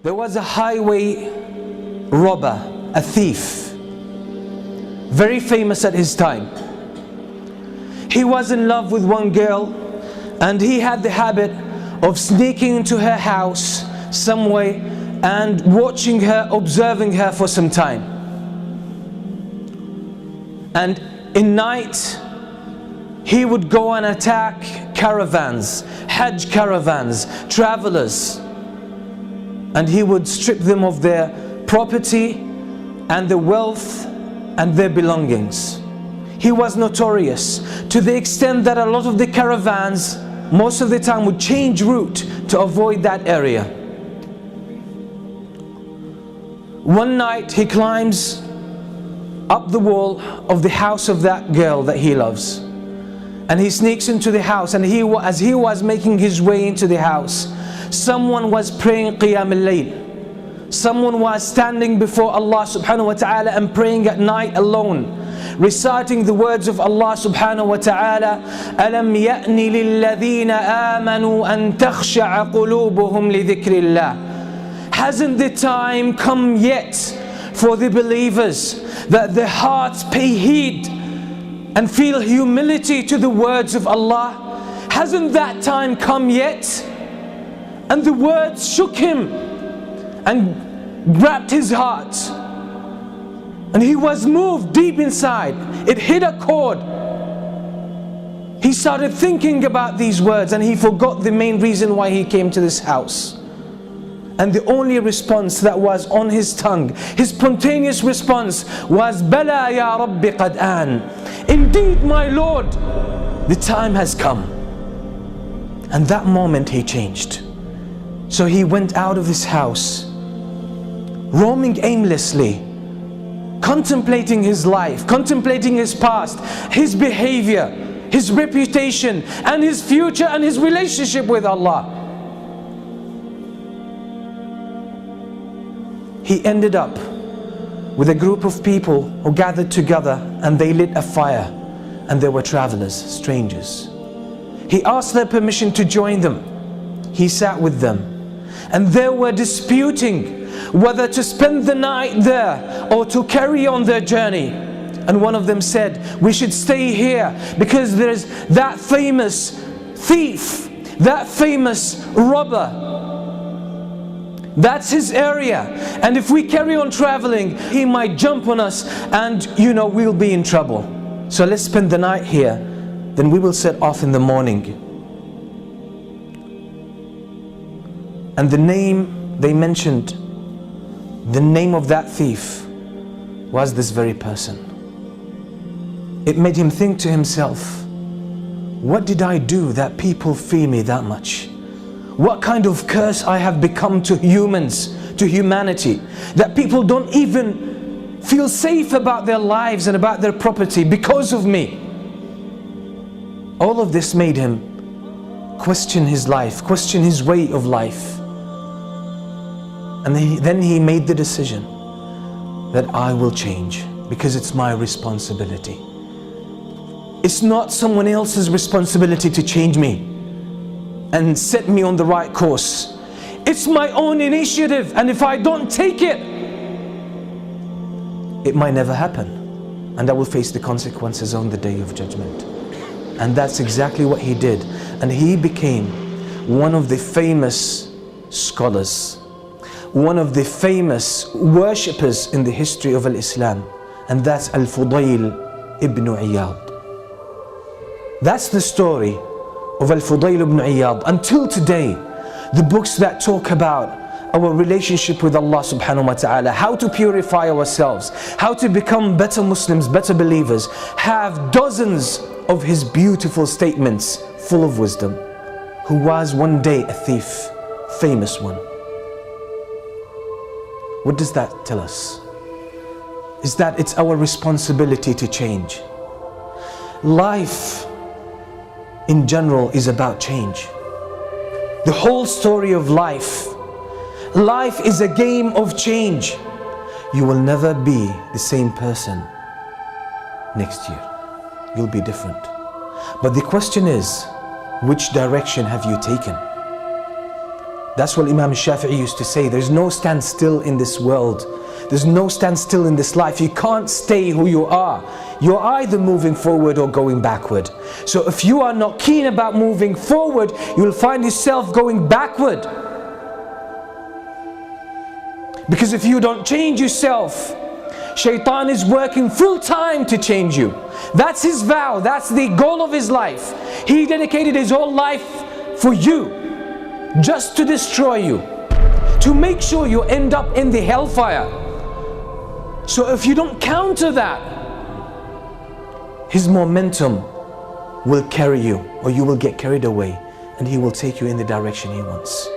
There was a highway robber, a thief, very famous at his time. He was in love with one girl, and he had the habit of sneaking into her house some way and watching her, observing her for some time. And in night, he would go and attack caravans, Hajj caravans, travelers, and he would strip them of their property and their wealth and their belongings. He was notorious to the extent that a lot of the caravans most of the time would change route to avoid that area. One night he climbs up the wall of the house of that girl that he loves, and he sneaks into the house, and as he was making his way into the house, someone was praying Qiyam al-Layl. Someone was standing before Allah subhanahu wa ta'ala and praying at night alone, reciting the words of Allah subhanahu wa ta'ala, أَلَمْ يَأْنِ لِلَّذِينَ آمَنُوا أَن تَخْشَعَ قُلُوبُهُمْ لِذِكْرِ اللَّهِ. Hasn't the time come yet for the believers that their hearts pay heed and feel humility to the words of Allah? Hasn't that time come yet? And the words shook him and grabbed his heart, and he was moved deep inside. It hit a chord. He started thinking about these words, and he forgot the main reason why he came to this house. And the only response that was on his tongue, his spontaneous response was, Bala ya Rabbi qad an. Indeed, my Lord, the time has come. And that moment he changed. So he went out of his house, roaming aimlessly, contemplating his life, contemplating his past, his behavior, his reputation, and his future, and his relationship with Allah. He ended up with a group of people who gathered together, and they lit a fire, and there were travelers, strangers. He asked their permission to join them. He sat with them, and they were disputing whether to spend the night there or to carry on their journey. And one of them said, we should stay here because there's that famous thief, that famous robber. That's his area, and if we carry on traveling, he might jump on us, and we'll be in trouble. So let's spend the night here, then we will set off in the morning. And the name they mentioned, the name of that thief, was this very person. It made him think to himself, what did I do that people fear me that much? What kind of curse I have become to humans, to humanity, that people don't even feel safe about their lives and about their property because of me. All of this made him question his life, question his way of life. And then he made the decision that I will change because it's my responsibility. It's not someone else's responsibility to change me and set me on the right course. It's my own initiative, and if I don't take it, it might never happen, and I will face the consequences on the day of judgment. And that's exactly what he did, and he became one of the famous scholars, one of the famous worshippers in the history of Islam, and that's Al-Fudayl ibn Iyad. That's the story of Al-Fudayl ibn Iyad. Until today, the books that talk about our relationship with Allah subhanahu wa ta'ala, how to purify ourselves, how to become better Muslims, better believers, have dozens of his beautiful statements full of wisdom, who was one day a thief, famous one. What does that tell us? Is that it's our responsibility to change. Life in general is about change. The whole story of life is a game of change. You will never be the same person next year. You'll be different. But the question is, which direction have you taken? That's what Imam Shafi'i used to say. There's no standstill in this world. There's no standstill in this life. You can't stay who you are. You're either moving forward or going backward. So if you are not keen about moving forward, you'll find yourself going backward. Because if you don't change yourself, Shaitan is working full time to change you. That's his vow. That's the goal of his life. He dedicated his whole life for you, just to destroy you, to make sure you end up in the hellfire. So if you don't counter that, his momentum will carry you, or you will get carried away, and he will take you in the direction he wants.